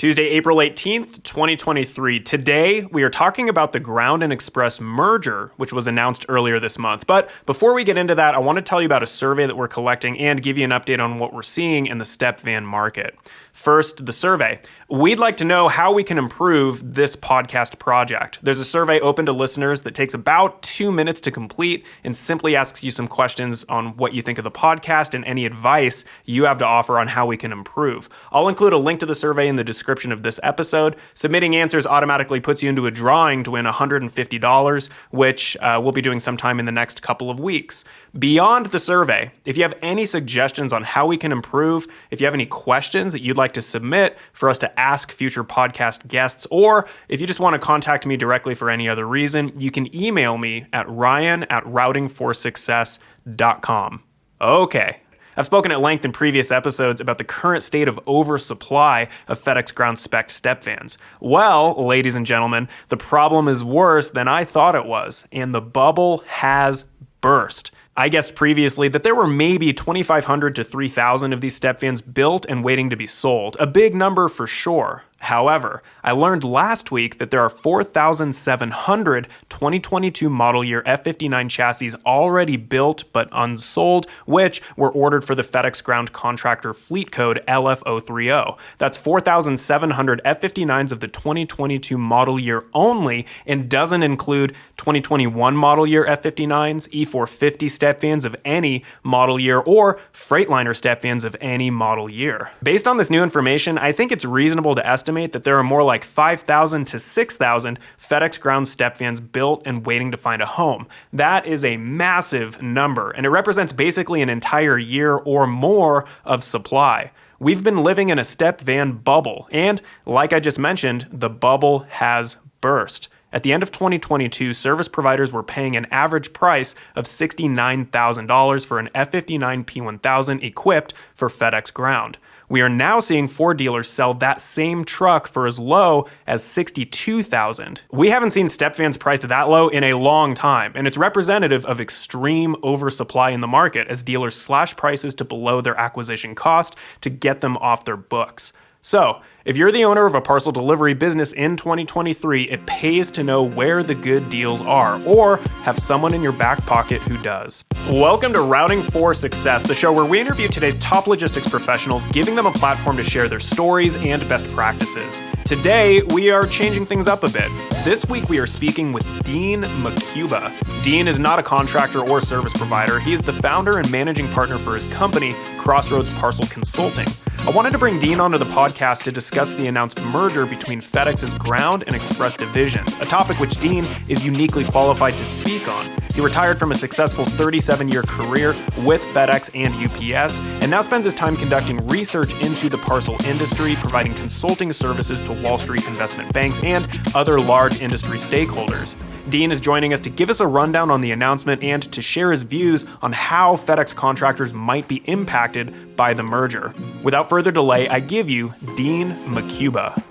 Tuesday, April 18th, 2023. Today, we are talking about the Ground and Express merger, which was announced earlier this month. But before we get into that, I want to tell you about a survey that we're collecting and give you an update on what we're seeing in the step van market. First, the survey. We'd like to know how we can improve this podcast project. There's a survey open to listeners that takes about 2 minutes to complete and simply asks you some questions on what you think of the podcast and any advice you have to offer on how we can improve. I'll include a link to the survey in the description of this episode. Submitting answers automatically puts you into a drawing to win $150, which we'll be doing sometime in the next couple of weeks. Beyond the survey, if you have any suggestions on how we can improve, if you have any questions that you'd like to submit for us to ask future podcast guests, or if you just want to contact me directly for any other reason, you can email me at ryan@routingforsuccess.com. Okay. I've spoken at length in previous episodes about the current state of oversupply of FedEx Ground spec step vans. Well, ladies and gentlemen, the problem is worse than I thought it was, and the bubble has burst. I guessed previously that there were maybe 2,500 to 3,000 of these step vans built and waiting to be sold. A big number for sure. However, I learned last week that there are 4,700 2022 model year F59 chassis already built but unsold, which were ordered for the FedEx Ground contractor fleet code LF030. That's 4,700 F59s of the 2022 model year only, and doesn't include 2021 model year F59s, E450 step vans of any model year, or Freightliner step vans of any model year. Based on this new information, I think it's reasonable to estimate that there are more like 5,000 to 6,000 FedEx Ground step vans built and waiting to find a home. That is a massive number, and it represents basically an entire year or more of supply. We've been living in a step van bubble, and like I just mentioned, the bubble has burst. At the end of 2022, service providers were paying an average price of $69,000 for an F59 P1000 equipped for FedEx Ground. We are now seeing Ford dealers sell that same truck for as low as $62,000. We haven't seen step vans priced that low in a long time, and it's representative of extreme oversupply in the market as dealers slash prices to below their acquisition cost to get them off their books. So, if you're the owner of a parcel delivery business in 2023, it pays to know where the good deals are, or have someone in your back pocket who does. Welcome to Routing for Success, the show where we interview today's top logistics professionals, giving them a platform to share their stories and best practices. Today, we are changing things up a bit. This week, we are speaking with Dean McCubaugh. Dean is not a contractor or service provider. He is the founder and managing partner for his company, Crossroads Parcel Consulting. I wanted to bring Dean onto the podcast to discuss the announced merger between FedEx's Ground and Express divisions, a topic which Dean is uniquely qualified to speak on. He retired from a successful 37-year career with FedEx and UPS, and now spends his time conducting research into the parcel industry, providing consulting services to Wall Street investment banks and other large industry stakeholders. Dean is joining us to give us a rundown on the announcement and to share his views on how FedEx contractors might be impacted by the merger. Without further delay, I give you Dean McCubaugh.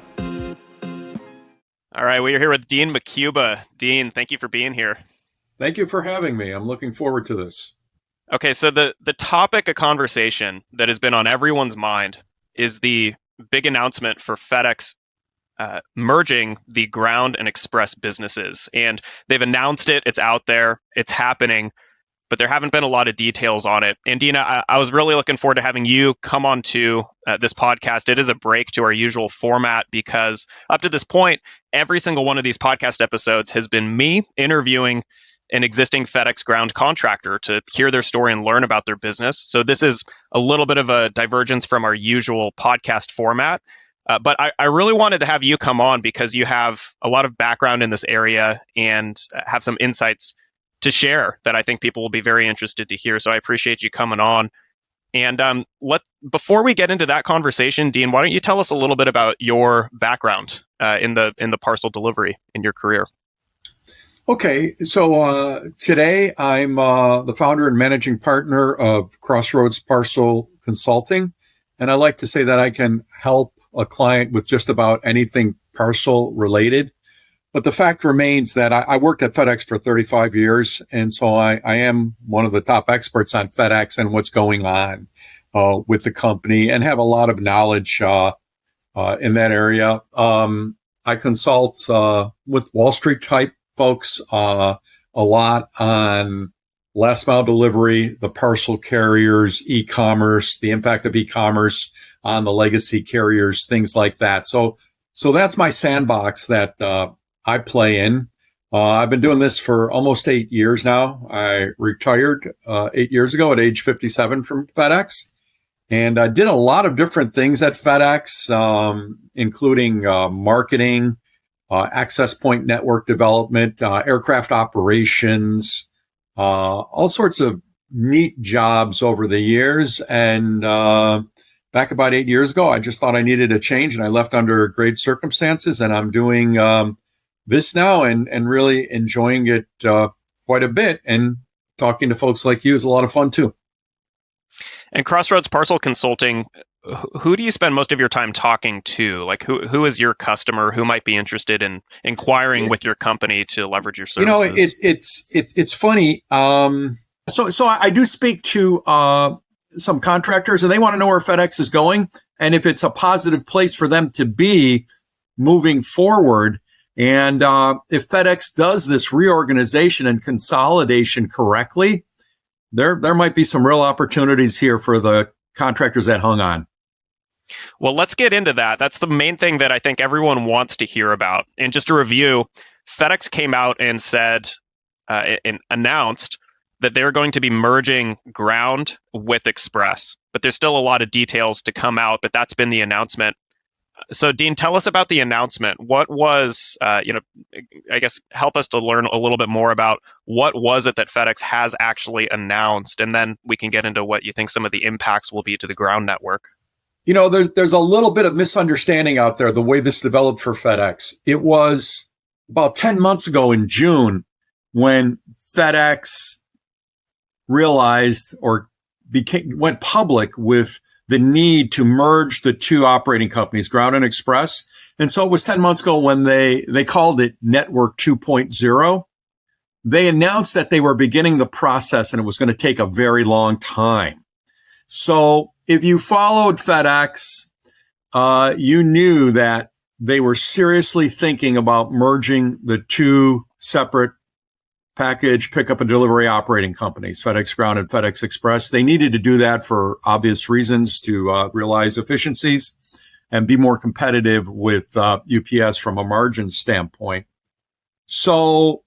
All right, we are here with Dean McCubaugh. Dean, thank you for being here. Thank you for having me. I'm looking forward to this. Okay, so the topic of conversation that has been on everyone's mind is the big announcement for FedEx merging the Ground and Express businesses. And they've announced it, it's out there, it's happening, but there haven't been a lot of details on it. And Dina, I was really looking forward to having you come on to this podcast. It is a break to our usual format because up to this point, every single one of these podcast episodes has been me interviewing an existing FedEx Ground contractor to hear their story and learn about their business. So this is a little bit of a divergence from our usual podcast format. But I really wanted to have you come on because you have a lot of background in this area and have some insights to share that I think people will be very interested to hear. So I appreciate you coming on. And before we get into that conversation, Dean, why don't you tell us a little bit about your background in the parcel delivery in your career? Okay, so today I'm the founder and managing partner of Crossroads Parcel Consulting, and I like to say that I can help a client with just about anything parcel related. But the fact remains that I worked at FedEx for 35 years, and so I am one of the top experts on FedEx and what's going on with the company, and have a lot of knowledge in that area. I consult with Wall Street type folks a lot on last mile delivery, the parcel carriers, e-commerce, the impact of e-commerce on the legacy carriers, things like that. So that's my sandbox that I play in. I've been doing this for almost 8 years now. I retired 8 years ago at age 57 from FedEx. And I did a lot of different things at FedEx, including marketing, access point network development, aircraft operations, all sorts of neat jobs over the years. And back about 8 years ago, I just thought I needed a change, and I left under great circumstances. And I'm doing this now and really enjoying it quite a bit. And talking to folks like you is a lot of fun, too. And Crossroads Parcel Consulting, who do you spend most of your time talking to? Like, who is your customer who might be interested in inquiring with your company to leverage your services? You know, it's funny. So I do speak to some contractors, and they want to know where FedEx is going and if it's a positive place for them to be moving forward. And if FedEx does this reorganization and consolidation correctly, there might be some real opportunities here for the contractors that hung on. Well, let's get into that. That's the main thing that I think everyone wants to hear about. And just to review, FedEx came out and said, and announced that they're going to be merging Ground with Express. But there's still a lot of details to come out, but that's been the announcement. So, Dean, tell us about the announcement. What was, I guess, help us to learn a little bit more about what was it that FedEx has actually announced, and then we can get into what you think some of the impacts will be to the Ground network. You know, there's a little bit of misunderstanding out there, the way this developed for FedEx. It was about 10 months ago in June when FedEx realized or went public with the need to merge the two operating companies, Ground and Express. And so it was 10 months ago when they called it Network 2.0. They announced that they were beginning the process and it was going to take a very long time. So if you followed FedEx, you knew that they were seriously thinking about merging the two separate package pickup and delivery operating companies, FedEx Ground and FedEx Express. They needed to do that for obvious reasons to realize efficiencies and be more competitive with UPS from a margin standpoint. So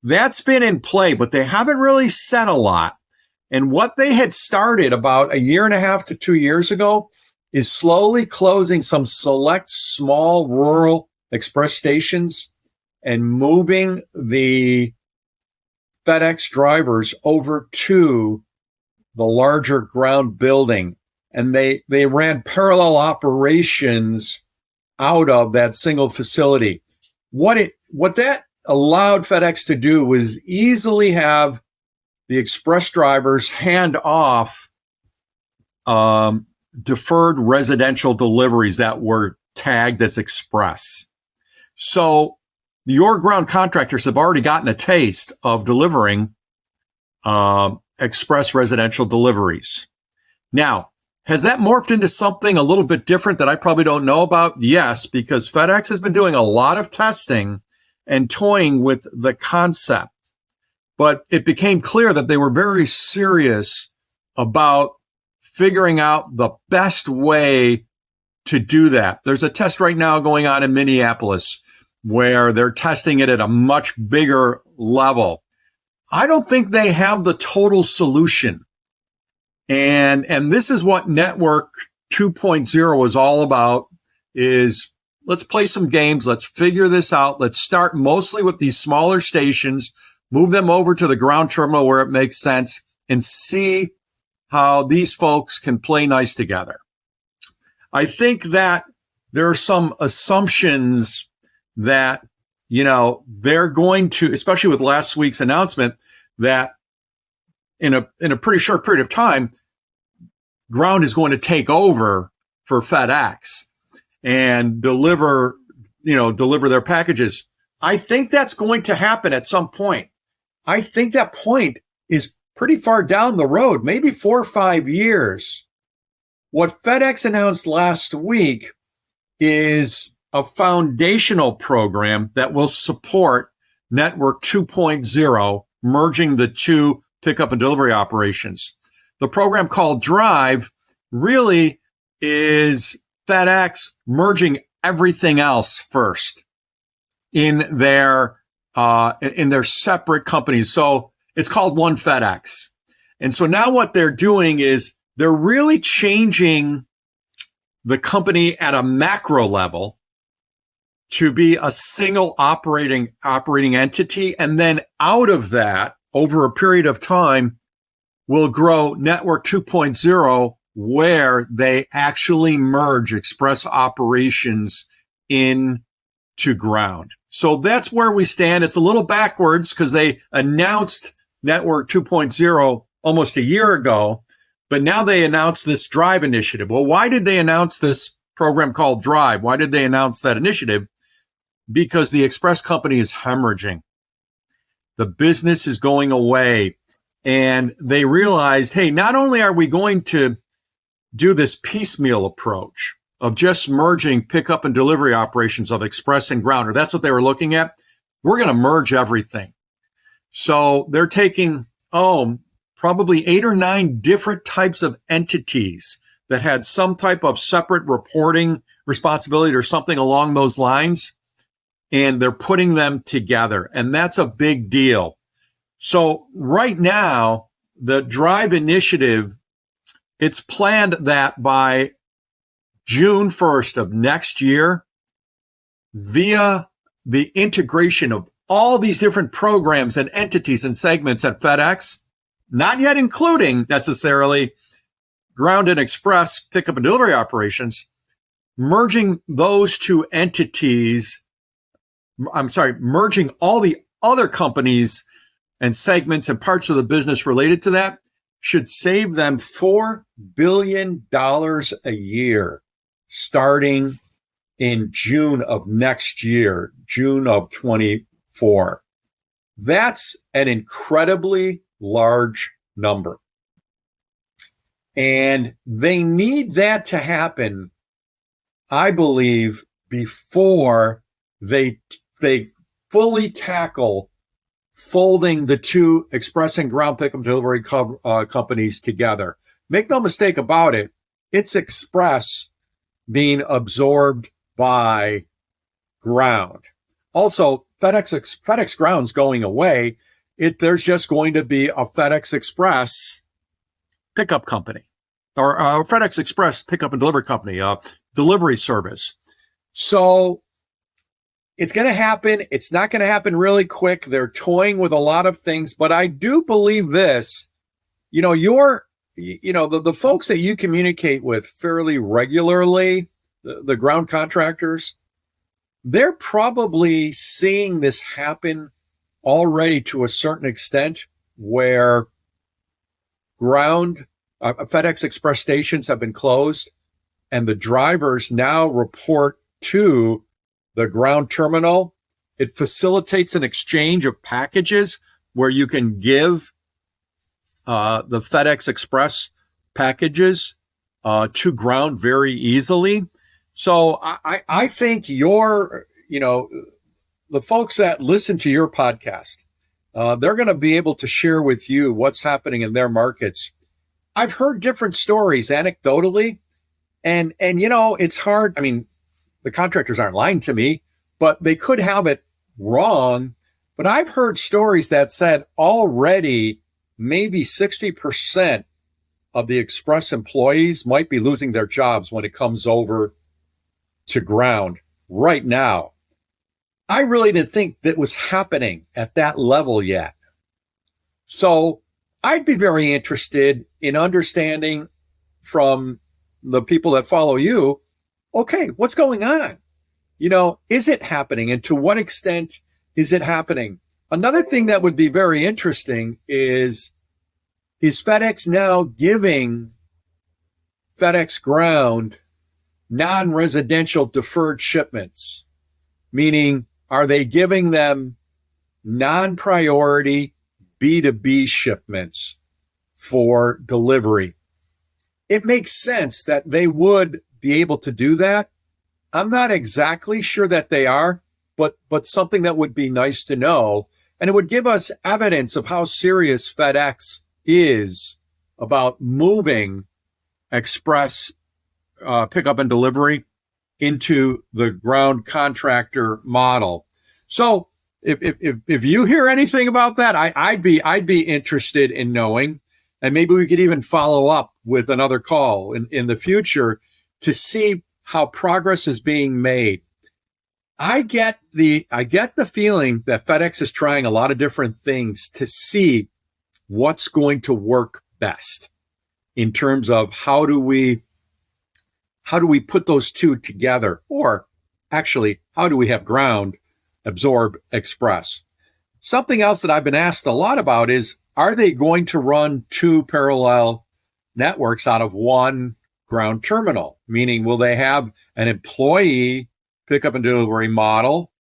that's been in play, but they haven't really said a lot. And what they had started about 1.5 to 2 years ago is slowly closing some select small rural express stations and moving the FedEx drivers over to the larger Ground building. And they ran parallel operations out of that single facility. What that allowed FedEx to do was easily have the express drivers hand off deferred residential deliveries that were tagged as express. So your Ground contractors have already gotten a taste of delivering express residential deliveries. Now, has that morphed into something a little bit different that I probably don't know about? Yes, because FedEx has been doing a lot of testing and toying with the concept. But it became clear that they were very serious about figuring out the best way to do that. There's a test right now going on in Minneapolis where they're testing it at a much bigger level. I don't think they have the total solution. And this is what Network 2.0 is all about, is let's play some games. Let's figure this out. Let's start mostly with these smaller stations, move them over to the Ground terminal where it makes sense, and see how these folks can play nice together. I think that there are some assumptions that, they're going to, especially with last week's announcement, that in a pretty short period of time, Ground is going to take over for FedEx and deliver their packages. I think that's going to happen at some point. I think that point is pretty far down the road, maybe 4 or 5 years. What FedEx announced last week is a foundational program that will support Network 2.0, merging the two pickup and delivery operations. The program called Drive really is FedEx merging everything else first in their separate companies. So it's called One FedEx. And so now what they're doing is they're really changing the company at a macro level to be a single operating entity. And then out of that, over a period of time, will grow Network 2.0, where they actually merge express operations into Ground. So that's where we stand. It's a little backwards because they announced Network 2.0 almost a year ago, but now they announced this Drive initiative. Well, why did they announce this program called Drive? Why did they announce that initiative? Because the express company is hemorrhaging. The business is going away. And they realized, hey, not only are we going to do this piecemeal approach of just merging pickup and delivery operations of express and ground, or that's what they were looking at, we're going to merge everything. So they're taking, probably 8 or 9 different types of entities that had some type of separate reporting responsibility or something along those lines, and they're putting them together. And that's a big deal. So right now, the Drive initiative, it's planned that by June 1st of next year, via the integration of all these different programs and entities and segments at FedEx, not yet including necessarily Ground and Express pickup and delivery operations, merging those two entities, merging all the other companies and segments and parts of the business related to that, should save them $4 billion a year starting in June of next year, June of 24. That's an incredibly large number. And they need that to happen, I believe, before they fully tackle folding the two express and ground pickup delivery companies together. Make no mistake about it, it's express being absorbed by ground. Also, FedEx Ground's going away. There's just going to be a FedEx Express pickup company, or a FedEx Express pickup and delivery company, delivery service. So it's going to happen. It's not going to happen really quick. They're toying with a lot of things, but I do believe this. The folks that you communicate with fairly regularly, the ground contractors, they're probably seeing this happen already to a certain extent, where ground FedEx Express stations have been closed, and the drivers now report to the ground terminal. It facilitates an exchange of packages where you can give the FedEx Express packages to ground very easily. So I think the folks that listen to your podcast, they're going to be able to share with you what's happening in their markets. I've heard different stories anecdotally, and it's hard. I mean, the contractors aren't lying to me, but they could have it wrong. But I've heard stories that said already maybe 60% of the Express employees might be losing their jobs when it comes over to ground right now. I really didn't think that was happening at that level yet. So I'd be very interested in understanding from the people that follow you, okay, what's going on? Is it happening? And to what extent is it happening? Another thing that would be very interesting is FedEx now giving FedEx Ground non-residential deferred shipments? Meaning, are they giving them non-priority B2B shipments for delivery? It makes sense that they would be able to do that, I'm not exactly sure that they are, but something that would be nice to know. And it would give us evidence of how serious FedEx is about moving express pickup and delivery into the ground contractor model. So if you hear anything about that, I'd be interested in knowing, and maybe we could even follow up with another call in the future to see how progress is being made. I get the feeling that FedEx is trying a lot of different things to see what's going to work best in terms of how do we put those two together, or actually, how do we have ground absorb express? Something else that I've been asked a lot about is, are they going to run two parallel networks out of one ground terminal? Meaning, will they have an employee pickup and delivery model,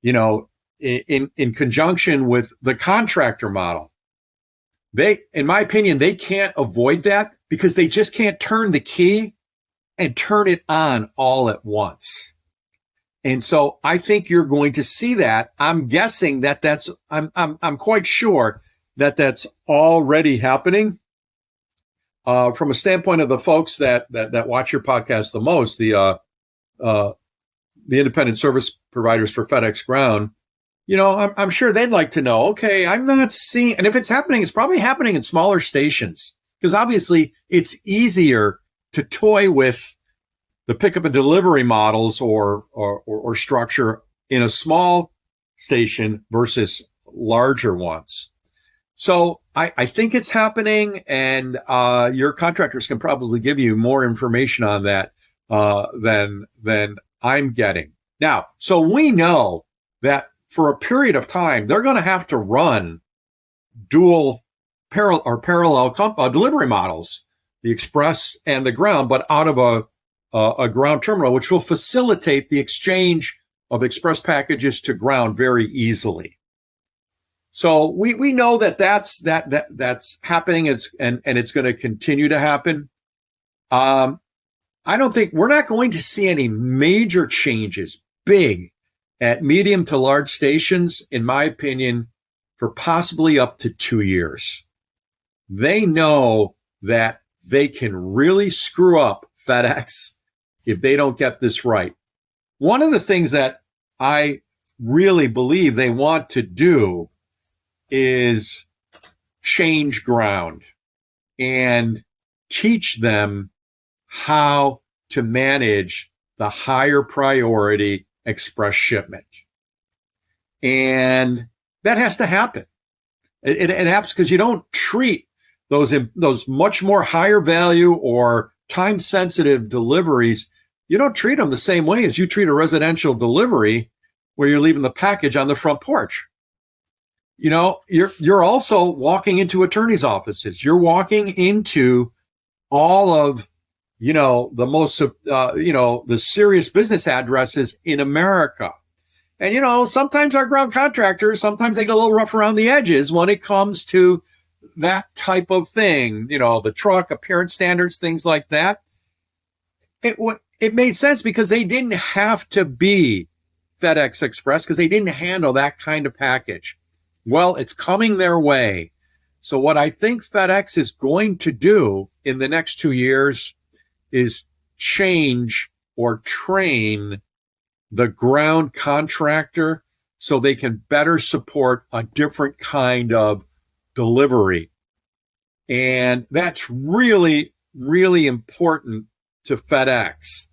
in conjunction with the contractor model? In my opinion, they can't avoid that because they just can't turn the key and turn it on all at once. And so I think you're going to see that. I'm guessing that I'm quite sure that that's already happening. From a standpoint of the folks that watch your podcast the most, the independent service providers for FedEx Ground, I'm sure they'd like to know, okay, I'm not seeing, and if it's happening, it's probably happening in smaller stations, because obviously it's easier to toy with the pickup and delivery models or structure in a small station versus larger ones. So I think it's happening, and your contractors can probably give you more information on that than I'm getting. Now, so we know that for a period of time, they're going to have to run dual parallel delivery models, the express and the ground, but out of a ground terminal, which will facilitate the exchange of express packages to ground very easily. So we know that's happening, and it's going to continue to happen. I don't think we're not going to see any major changes, big, at medium to large stations, in my opinion, for possibly up to 2 years. They know that they can really screw up FedEx if they don't get this right. One of the things that I really believe they want to do is change ground and teach them how to manage the higher priority express shipment. And that has to happen. It happens because you don't treat those much more higher value or time sensitive deliveries. You don't treat them the same way as you treat a residential delivery where you're leaving the package on the front porch. You're also walking into attorneys' offices. You're walking into all of, the most, the serious business addresses in America. And, sometimes our ground contractors, sometimes they get a little rough around the edges when it comes to that type of thing, the truck appearance standards, things like that. It made sense because they didn't have to be FedEx Express because they didn't handle that kind of package. Well, it's coming their way. So what I think FedEx is going to do in the next 2 years is change or train the ground contractor so they can better support a different kind of delivery. And that's really, really important to FedEx.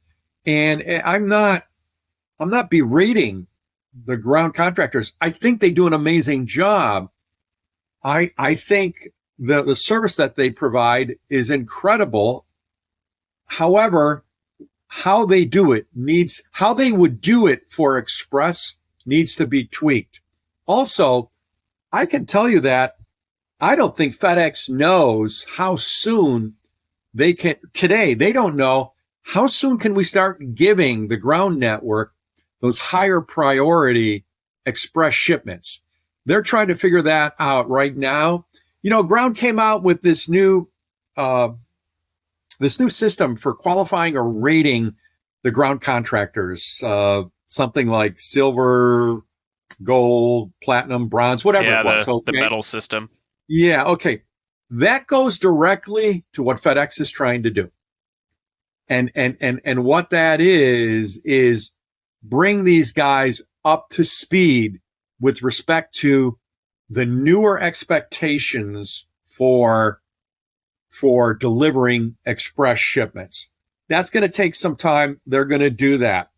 And I'm not berating the ground contractors. I think they do an amazing job. I think the service that they provide is incredible. However, how they would do it for Express needs to be tweaked. Also, I can tell you that I don't think FedEx knows how soon they don't know how soon can we start giving the ground network those higher priority express shipments. They're trying to figure that out right now. Ground came out with this new system for qualifying or rating the ground contractors, something like silver, gold, platinum, bronze, whatever Yeah, it was. the Okay. metal system. Yeah. Okay. That goes directly to what FedEx is trying to do. And what that is bring these guys up to speed with respect to the newer expectations for delivering express shipments. That's going to take some time. They're going to do that.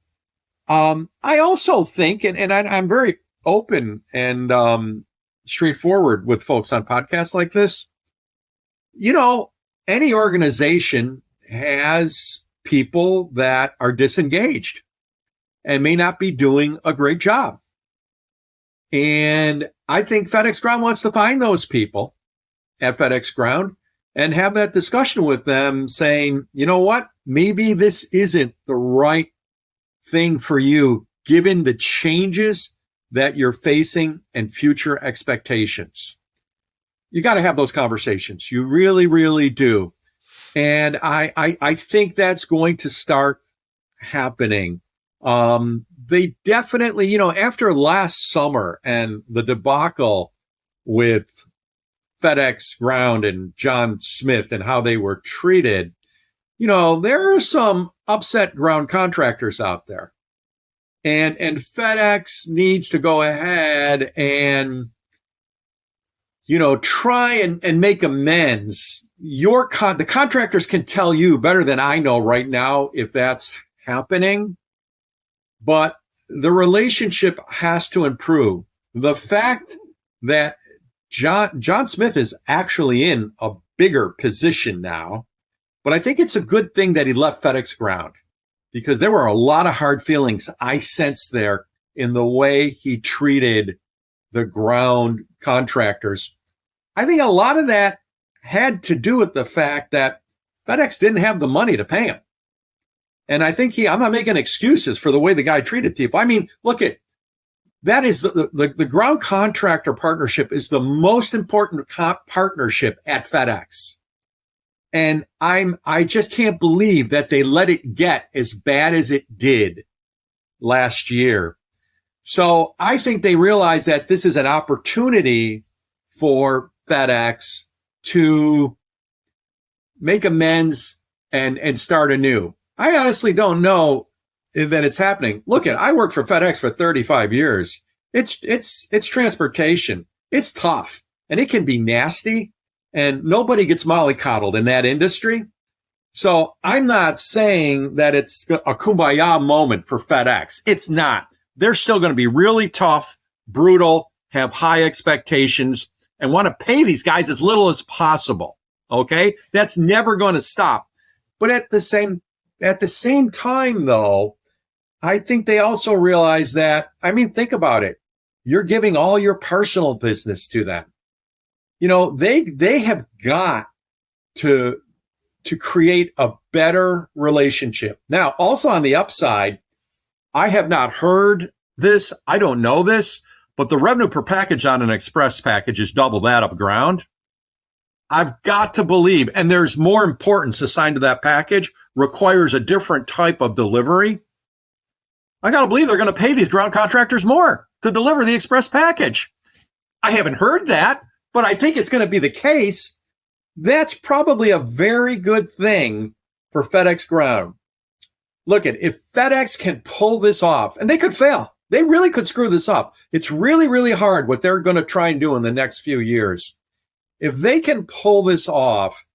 I also think, and I'm very open and straightforward with folks on podcasts like this. You know, any organization has people that are disengaged and may not be doing a great job. And I think FedEx Ground wants to find those people at FedEx Ground and have that discussion with them saying, you know what, maybe this isn't the right thing for you, given the changes that you're facing and future expectations. You got to have those conversations. You really, really do. And I think that's going to start happening. They definitely, you know, after last summer and the debacle with FedEx Ground and John Smith and how they were treated, you know, there are some upset ground contractors out there. And FedEx needs to go ahead and, you know, try and make amends. The contractors can tell you better than I know right now if that's happening, but the relationship has to improve. The fact that John Smith is actually in a bigger position now, but I think it's a good thing that he left FedEx Ground, because there were a lot of hard feelings I sensed there in the way he treated the ground contractors. I think a lot of that had to do with the fact that FedEx didn't have the money to pay him. And I think I'm not making excuses for the way the guy treated people. I mean, look at, that is the ground contractor partnership is the most important partnership at FedEx. And I just can't believe that they let it get as bad as it did last year. So I think they realize that this is an opportunity for FedEx to make amends and start anew. I honestly don't know that it's happening. Look I worked for FedEx for 35 years. It's transportation. It's tough and it can be nasty, and nobody gets mollycoddled in that industry. So I'm not saying that it's a kumbaya moment for FedEx. It's not. They're still going to be really tough, brutal, have high expectations, and want to pay these guys as little as possible. Okay? That's never going to stop. But at the same time, though, I think they also realize that, I mean, think about it. You're giving all your personal business to them. You know, they have got to create a better relationship. Now, also on the upside, I have not heard this. I don't know this, but the revenue per package on an express package is double that of ground. I've got to believe, and there's more importance assigned to that package, requires a different type of delivery. I got to believe they're going to pay these ground contractors more to deliver the express package. I haven't heard that, but I think it's going to be the case. That's probably a very good thing for FedEx Ground. Look if FedEx can pull this off, and they could fail. They really could screw this up. It's really, really hard what they're going to try and do in the next few years. If they can pull this off,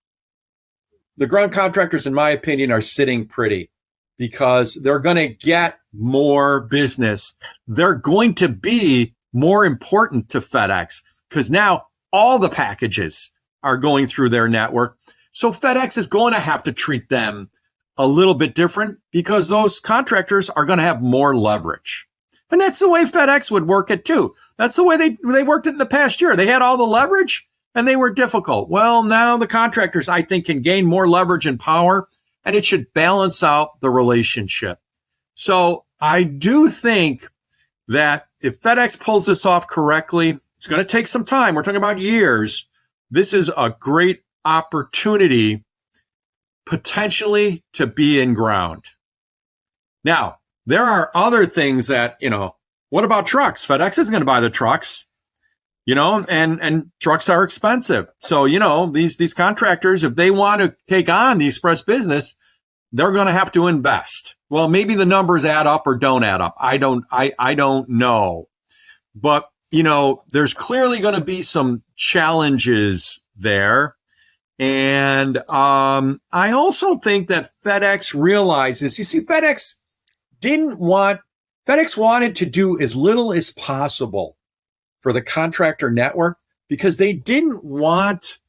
the ground contractors, in my opinion, are sitting pretty, because they're going to get more business. They're going to be more important to FedEx because now all the packages are going through their network. So FedEx is going to have to treat them a little bit different because those contractors are going to have more leverage. And that's the way FedEx would work it too. That's the way they worked it in the past year. They had all the leverage and they were difficult. Well, now the contractors, I think, can gain more leverage and power, and it should balance out the relationship. So I do think that if FedEx pulls this off correctly, it's going to take some time. We're talking about years. This is a great opportunity potentially to be in ground. Now, there are other things that, what about trucks? FedEx isn't going to buy the trucks, and trucks are expensive. So, these contractors, if they want to take on the express business, they're going to have to invest. Well, maybe the numbers add up or don't add up. I don't know. But, there's clearly going to be some challenges there. And I also think that FedEx realizes, you see, FedEx wanted to do as little as possible for the contractor network because they didn't want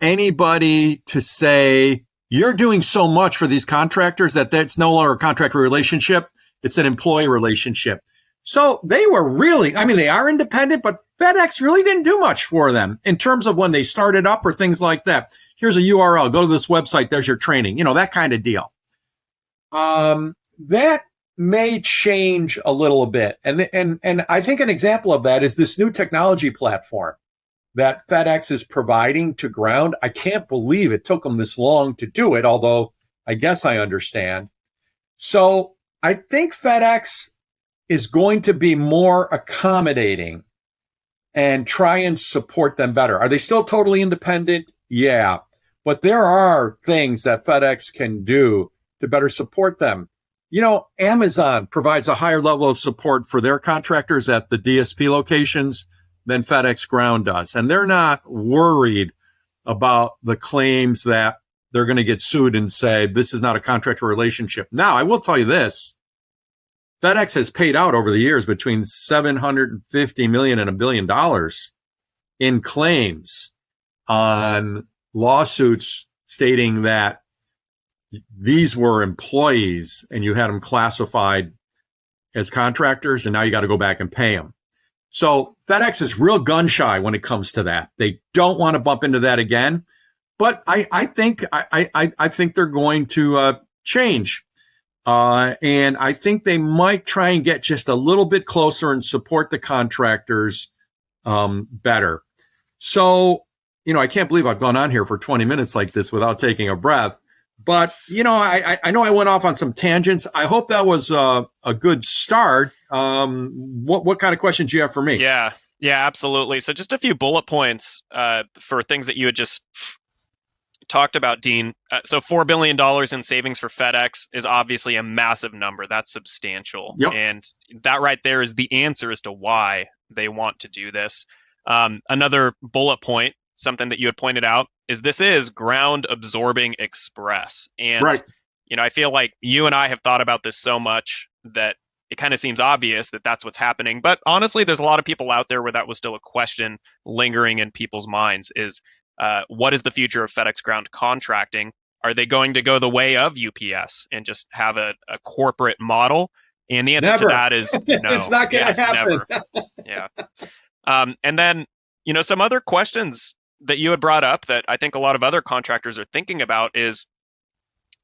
anybody to say, you're doing so much for these contractors that's no longer a contractor relationship. It's an employee relationship. So they were really, they are independent, but FedEx really didn't do much for them in terms of when they started up or things like that. Here's a URL. Go to this website. There's your training, that kind of deal. That may change a little bit. And I think an example of that is this new technology platform that FedEx is providing to Ground. I can't believe it took them this long to do it, although I guess I understand. So I think FedEx is going to be more accommodating and try and support them better. Are they still totally independent? Yeah. But there are things that FedEx can do to better support them. Amazon provides a higher level of support for their contractors at the DSP locations than FedEx Ground does. And they're not worried about the claims that they're going to get sued and say, this is not a contractor relationship. Now, I will tell you this. FedEx has paid out over the years between $750 million and $1 billion in claims on lawsuits stating that these were employees and you had them classified as contractors, and now you got to go back and pay them. So FedEx is real gun shy when it comes to that. They don't want to bump into that again. But I think they're going to change. And I think they might try and get just a little bit closer and support the contractors better. So, I can't believe I've gone on here for 20 minutes like this without taking a breath. But, I know I went off on some tangents. I hope that was a good start. What kind of questions do you have for me? Yeah, absolutely. So just a few bullet points for things that you had just talked about, Dean. So $4 billion in savings for FedEx is obviously a massive number. That's substantial. Yep. And that right there is the answer as to why they want to do this. Another bullet point, something that you had pointed out, is this is Ground absorbing Express. And, right. I feel like you and I have thought about this so much that it kind of seems obvious that that's what's happening. But honestly, there's a lot of people out there where that was still a question lingering in people's minds is, what is the future of FedEx Ground contracting? Are they going to go the way of UPS and just have a corporate model? And the answer to that is no. It's not going to happen. Never. Yeah. And then, some other questions that you had brought up that I think a lot of other contractors are thinking about is,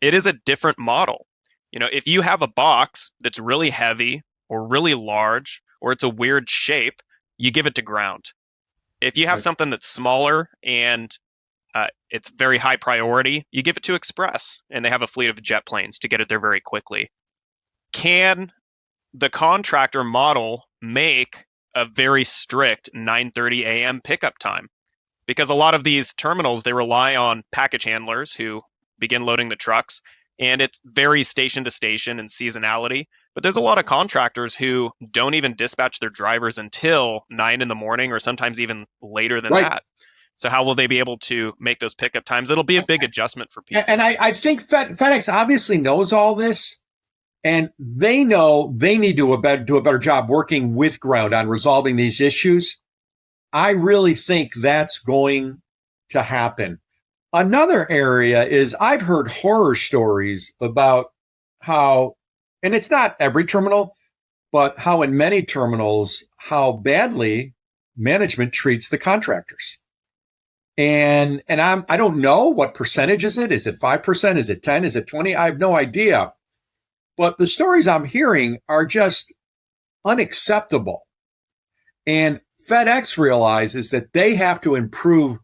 it is a different model. If you have a box that's really heavy or really large, or it's a weird shape, you give it to Ground. If you have something that's smaller and it's very high priority, you give it to Express, and they have a fleet of jet planes to get it there very quickly. Can the contractor model make a very strict 9:30 a.m. pickup time? Because a lot of these terminals, they rely on package handlers who begin loading the trucks, and it varies station to station and seasonality. But there's a lot of contractors who don't even dispatch their drivers until 9 in the morning, or sometimes even later than that. So how will they be able to make those pickup times? It'll be a big adjustment for people. And I think FedEx obviously knows all this, and they know they need to do a better job working with Ground on resolving these issues. I really think that's going to happen. Another area is I've heard horror stories about how, and it's not every terminal, but how in many terminals, how badly management treats the contractors. And I don't know what percentage is it? Is it 5%? Is it 10? Is it 20? I have no idea. But the stories I'm hearing are just unacceptable. And FedEx realizes that they have to improve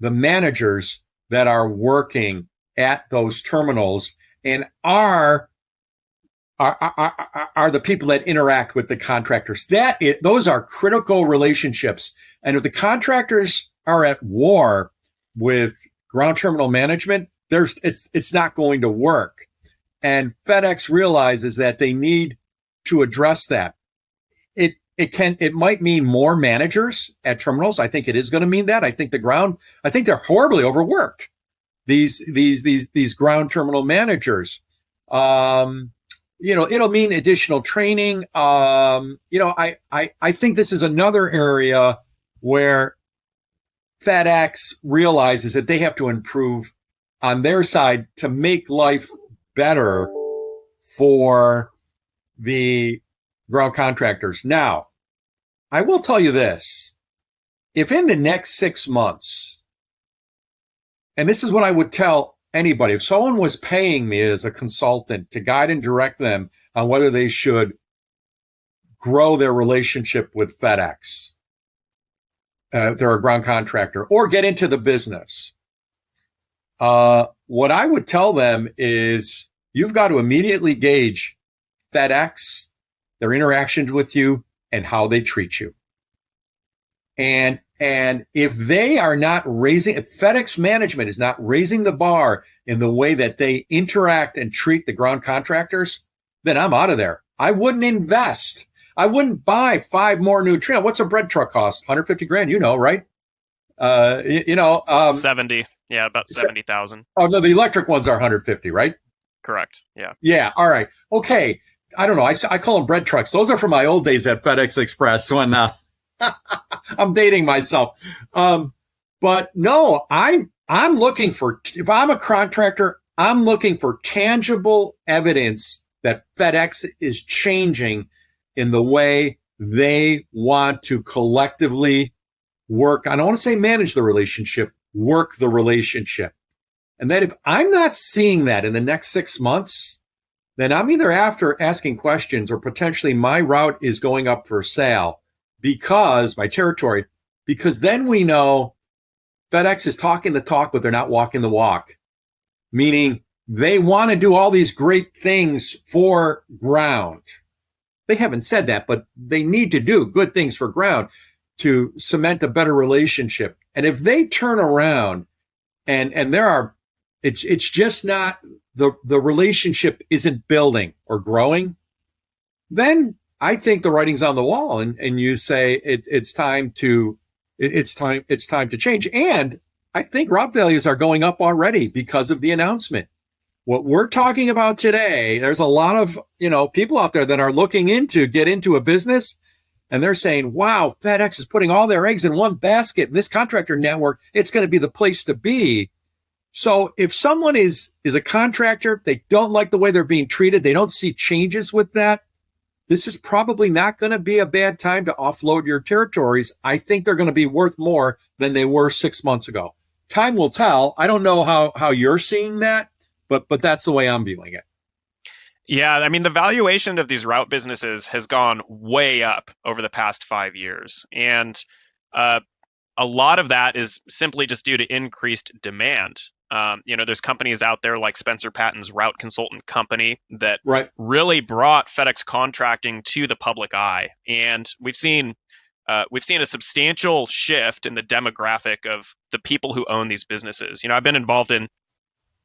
the managers that are working at those terminals and are are the people that interact with the contractors. Those are critical relationships. And if the contractors are at war with ground terminal management, it's not going to work. And FedEx realizes that they need to address that. It might mean more managers at terminals. I think it is going to mean that. I think they're horribly overworked. These ground terminal managers. It'll mean additional training. I think this is another area where FedEx realizes that they have to improve on their side to make life better for the ground contractors. Now, I will tell you this. If in the next 6 months, and this is what I would tell anybody, if someone was paying me as a consultant to guide and direct them on whether they should grow their relationship with FedEx, they're a ground contractor, or get into the business, what I would tell them is you've got to immediately gauge FedEx, their interactions with you, and how they treat you. And if they are not if FedEx management is not raising the bar in the way that they interact and treat the ground contractors, then I'm out of there. I wouldn't invest. I wouldn't buy 5 more new trailers. What's a bread truck cost? 150 grand, right? 70. Yeah, about 70,000. Oh, no, the electric ones are 150, right? Correct. Yeah. Yeah. All right. Okay. I don't know. I call them bread trucks. Those are from my old days at FedEx Express when I'm dating myself. But no, I'm looking for, if I'm a contractor, I'm looking for tangible evidence that FedEx is changing in the way they want to collectively work. I don't want to say manage the relationship, work the relationship. And that if I'm not seeing that in the next 6 months, then I'm either after asking questions or potentially my route is going up for sale because then we know FedEx is talking the talk, but they're not walking the walk, meaning they want to do all these great things for ground. They haven't said that, but they need to do good things for ground to cement a better relationship. And if they turn around and it's just not, the relationship isn't building or growing, then I think the writing's on the wall and you say it's time to change. And I think route values are going up already because of the announcement. What we're talking about today, there's a lot of, people out there that are looking get into a business and they're saying, wow, FedEx is putting all their eggs in one basket. This contractor network, it's going to be the place to be. So if someone is a contractor, they don't like the way they're being treated, they don't see changes with that, this is probably not going to be a bad time to offload your territories. I think they're going to be worth more than they were 6 months ago. Time will tell. I don't know how you're seeing that, but that's the way I'm viewing it. Yeah, I mean, the valuation of these route businesses has gone way up over the past 5 years. And a lot of that is simply just due to increased demand. There's companies out there like Spencer Patton's Route Consultant Company that really brought FedEx contracting to the public eye. And we've seen a substantial shift in the demographic of the people who own these businesses. I've been involved in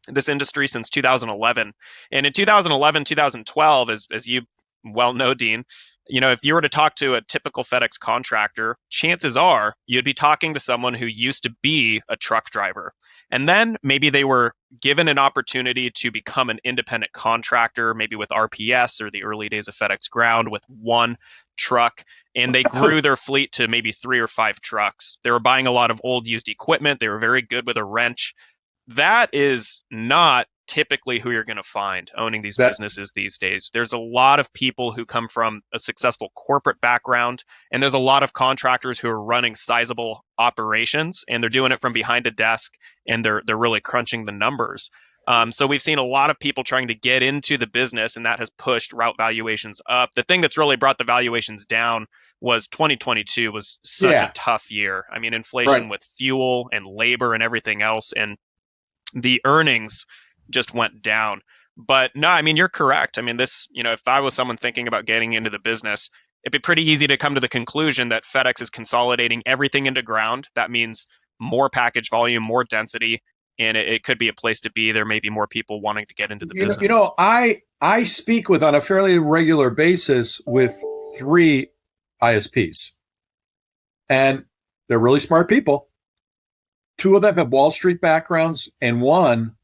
this industry since 2011. And in 2011, 2012, as you well know, Dean, if you were to talk to a typical FedEx contractor, chances are you'd be talking to someone who used to be a truck driver. And then maybe they were given an opportunity to become an independent contractor, maybe with RPS or the early days of FedEx Ground with one truck. And they grew their fleet to maybe 3 or 5 trucks. They were buying a lot of old used equipment. They were very good with a wrench. That is not typically who you're going to find owning these businesses these days. There's a lot of people who come from a successful corporate background, and there's a lot of contractors who are running sizable operations, and they're doing it from behind a desk, and they're really crunching the numbers. So we've seen a lot of people trying to get into the business, and that has pushed route valuations up. The thing that's really brought the valuations down was 2022 was such a tough year. I mean, inflation with fuel and labor and everything else, and the earnings just went down. But no, I mean, you're correct. I mean, this, if I was someone thinking about getting into the business, it'd be pretty easy to come to the conclusion that FedEx is consolidating everything into ground. That means more package volume, more density, and it could be a place to be. There may be more people wanting to get into the business. I speak with on a fairly regular basis with 3 ISPs, and they're really smart people. 2 of them have Wall Street backgrounds, and one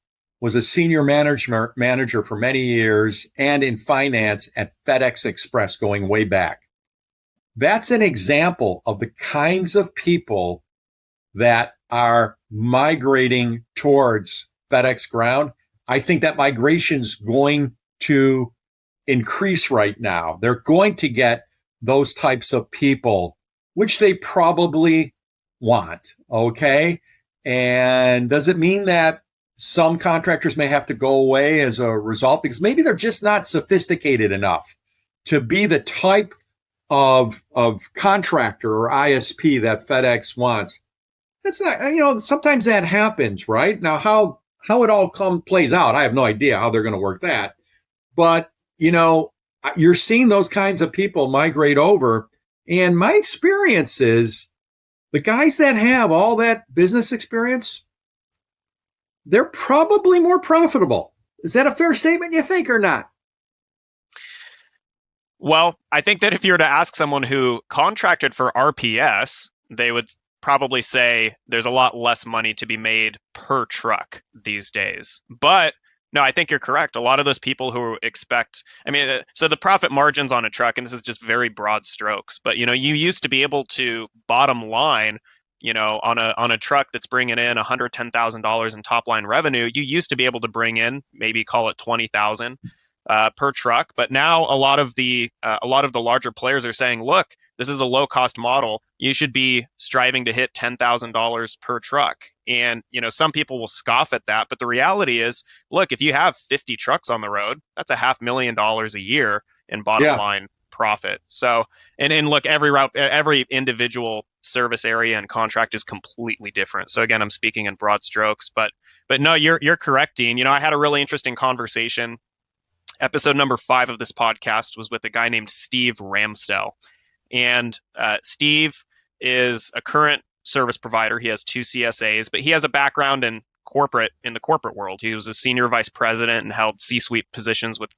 was a senior manager for many years and in finance at FedEx Express going way back. That's an example of the kinds of people that are migrating towards FedEx Ground. I think that migration's going to increase right now. They're going to get those types of people, which they probably want. Okay. And does it mean that some contractors may have to go away as a result? Because maybe they're just not sophisticated enough to be the type of contractor or ISP that FedEx wants. That's not, sometimes that happens, right? Now, how it all plays out, I have no idea how they're going to work that. But, you're seeing those kinds of people migrate over. And my experience is the guys that have all that business experience, they're probably more profitable. Is that a fair statement, you think, or not? Well, I think that if you were to ask someone who contracted for RPS, they would probably say there's a lot less money to be made per truck these days. But no, I think you're correct. A lot of those people who expect, so the profit margins on a truck, and this is just very broad strokes, but you used to be able to bottom line, on a truck that's bringing in $110,000 in top line revenue, you used to be able to bring in maybe call it 20,000 per truck. But now a lot of the larger players are saying, look, this is a low cost model. You should be striving to hit $10,000 per truck. And, some people will scoff at that. But the reality is, look, if you have 50 trucks on the road, that's $500,000 a year in bottom line profit. So, and look, every individual service area and contract is completely different. So again, I'm speaking in broad strokes, but no, you're correct, Dean. I had a really interesting conversation. Episode number 5 of this podcast was with a guy named Steve Ramstel. And Steve is a current service provider. He has 2 CSAs, but he has a background in the corporate world. He was a senior vice president and held C-suite positions with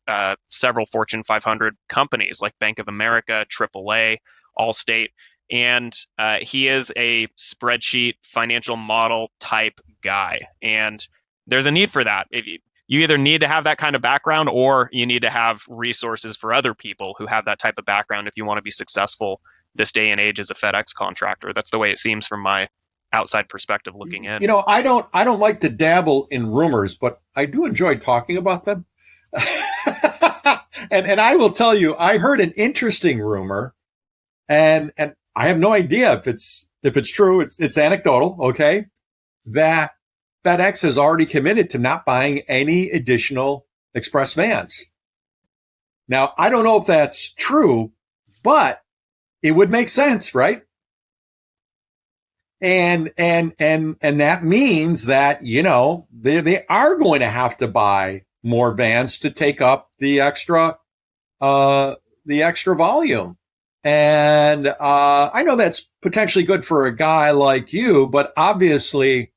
several Fortune 500 companies like Bank of America, AAA, Allstate. And he is a spreadsheet financial model type guy. And there's a need for that. You either need to have that kind of background or you need to have resources for other people who have that type of background if you want to be successful this day and age as a FedEx contractor. That's the way it seems from my outside perspective looking in. I don't like to dabble in rumors, but I do enjoy talking about them. and I will tell you, I heard an interesting rumor, and I have no idea if it's true. It's anecdotal, okay? That FedEx has already committed to not buying any additional express vans. Now, I don't know if that's true, but it would make sense, right? And that means that, they are going to have to buy more vans to take up the extra volume. And I know that's potentially good for a guy like you, but obviously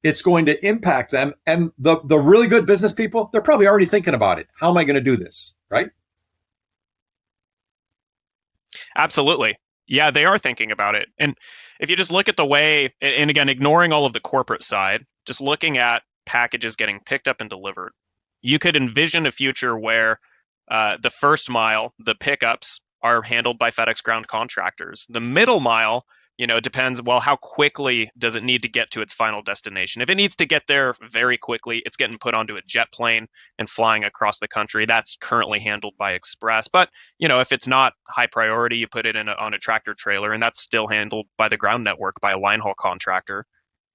it's going to impact them. And the really good business people, they're probably already thinking about it. How am I going to do this? Right? Absolutely. Yeah, they are thinking about it. And if you just look at the way, and again, ignoring all of the corporate side, just looking at packages getting picked up and delivered, you could envision a future where the first mile, the pickups are handled by FedEx Ground contractors. The middle mile, depends, well, how quickly does it need to get to its final destination? If it needs to get there very quickly, it's getting put onto a jet plane and flying across the country. That's currently handled by Express. But, if it's not high priority, you put it on a tractor trailer, and that's still handled by the ground network by a line haul contractor.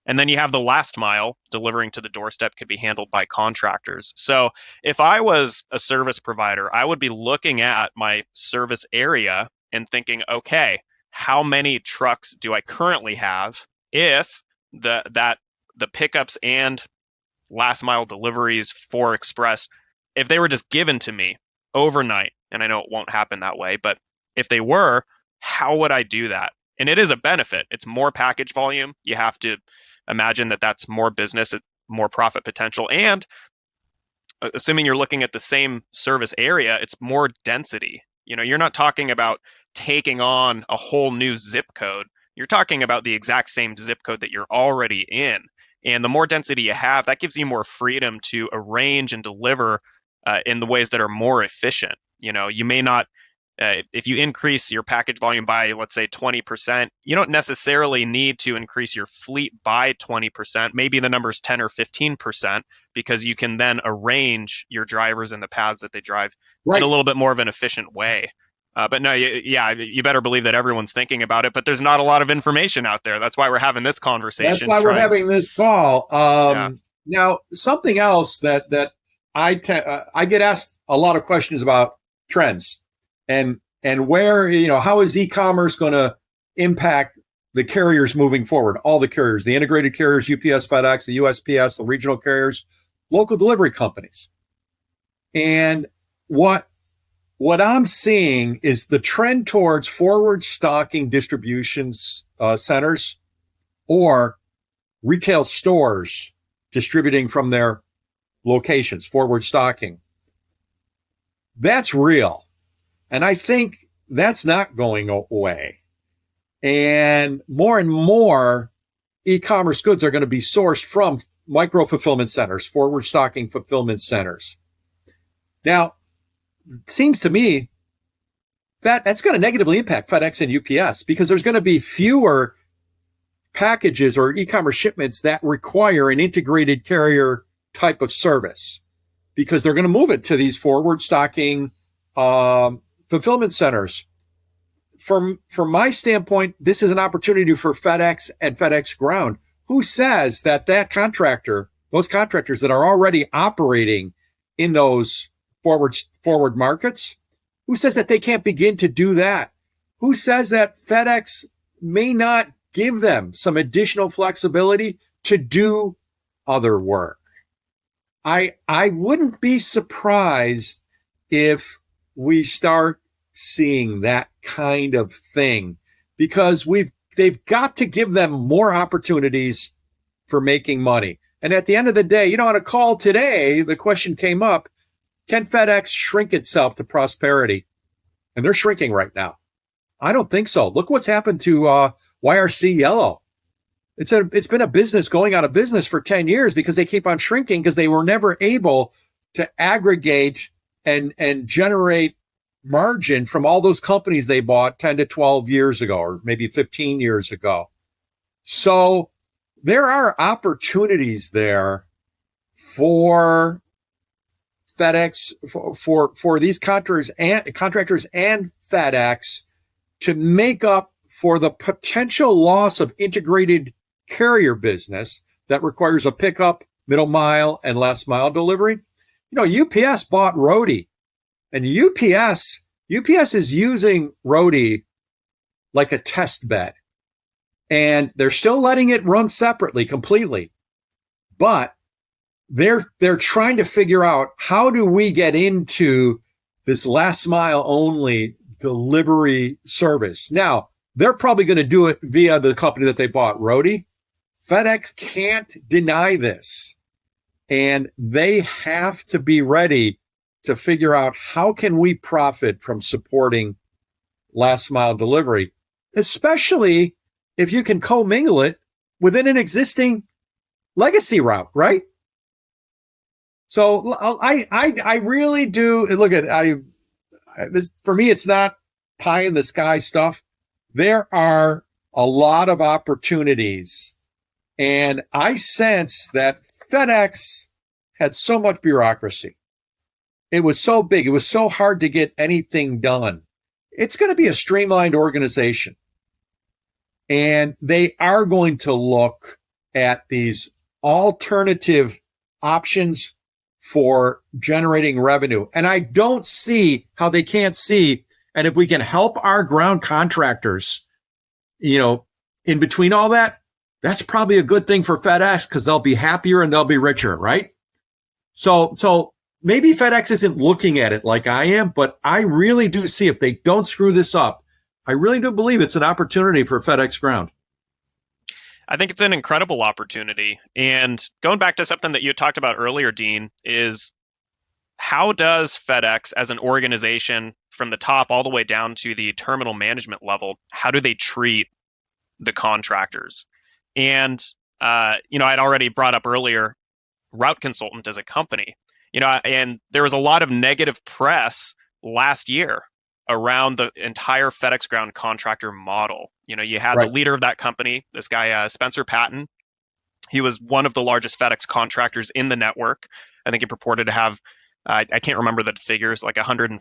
And then you have the last mile delivering to the doorstep could be handled by contractors. So if I was a service provider, I would be looking at my service area and thinking, okay, how many trucks do I currently have if the pickups and last mile deliveries for Express if they were just given to me overnight, and I know it won't happen that way, but if they were, how would I do that? And it is a benefit. It's more package volume. You have to imagine that that's more business, more profit potential. And assuming you're looking at the same service area, it's more density. You're not talking about taking on a whole new zip code. You're talking about the exact same zip code that you're already in. And the more density you have, that gives you more freedom to arrange and deliver in the ways that are more efficient. You may not, if you increase your package volume by, let's say, 20%, you don't necessarily need to increase your fleet by 20%. Maybe the number's 10 or 15%, because you can then arrange your drivers in the paths that they drive in a little bit more of an efficient way. But no, you better believe that everyone's thinking about it, but there's not a lot of information out there. That's why we're having this conversation. That's why we're having this call. Yeah. Now, something else that I get asked a lot of questions about trends and where, how is e-commerce going to impact the carriers moving forward? All the carriers, the integrated carriers, UPS, FedEx, the USPS, the regional carriers, local delivery companies. And what I'm seeing is the trend towards forward stocking distribution centers or retail stores distributing from their locations, forward stocking. That's real. And I think that's not going away. And more e-commerce goods are going to be sourced from micro fulfillment centers, forward stocking fulfillment centers. Now, it seems to me that's going to negatively impact FedEx and UPS because there's going to be fewer packages or e-commerce shipments that require an integrated carrier type of service because they're going to move it to these forward stocking fulfillment centers. From my standpoint, this is an opportunity for FedEx and FedEx Ground. Who says that those contractors that are already operating in those forward markets, who says that they can't begin to do that? Who says that FedEx may not give them some additional flexibility to do other work? I wouldn't be surprised if we start seeing that kind of thing because they've got to give them more opportunities for making money. And at the end of the day, on a call today, the question came up, can FedEx shrink itself to prosperity? And they're shrinking right now. I don't think so. Look what's happened to YRC Yellow. It's been a business going out of business for 10 years because they keep on shrinking because they were never able to aggregate and generate margin from all those companies they bought 10 to 12 years ago, or maybe 15 years ago. So there are opportunities there for FedEx, for these contractors and FedEx to make up for the potential loss of integrated carrier business that requires a pickup, middle mile, and last mile delivery. UPS bought Roadie, and UPS is using Roadie like a test bed, and they're still letting it run separately completely, but they're trying to figure out how do we get into this last mile only delivery service. Now, they're probably going to do it via the company that they bought, Roadie. FedEx can't deny this. And they have to be ready to figure out how can we profit from supporting last mile delivery, especially if you can commingle it within an existing legacy route, right? So I really do look at this. For me, it's not pie in the sky stuff. There are a lot of opportunities, and I sense that FedEx had so much bureaucracy. It was so big. It was so hard to get anything done. It's going to be a streamlined organization, and they are going to look at these alternative options for generating revenue. And I don't see how they can't see. And if we can help our ground contractors, in between all that, that's probably a good thing for FedEx because they'll be happier and they'll be richer, right? So maybe FedEx isn't looking at it like I am, but I really do see if they don't screw this up, I really do believe it's an opportunity for FedEx Ground. I think it's an incredible opportunity. And going back to something that you talked about earlier, Dean, is how does FedEx as an organization from the top all the way down to the terminal management level, how do they treat the contractors? And, I'd already brought up earlier Route Consultant as a company, and there was a lot of negative press last year around the entire FedEx Ground contractor model. You had the Right. leader of that company, this guy, Spencer Patton. He was one of the largest FedEx contractors in the network. I think he purported to have, I can't remember the figures, like 100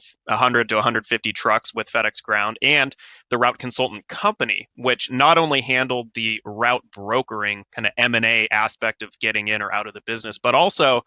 to 150 trucks with FedEx Ground, and the Route Consultant Company, which not only handled the route brokering kind of M&A aspect of getting in or out of the business, but also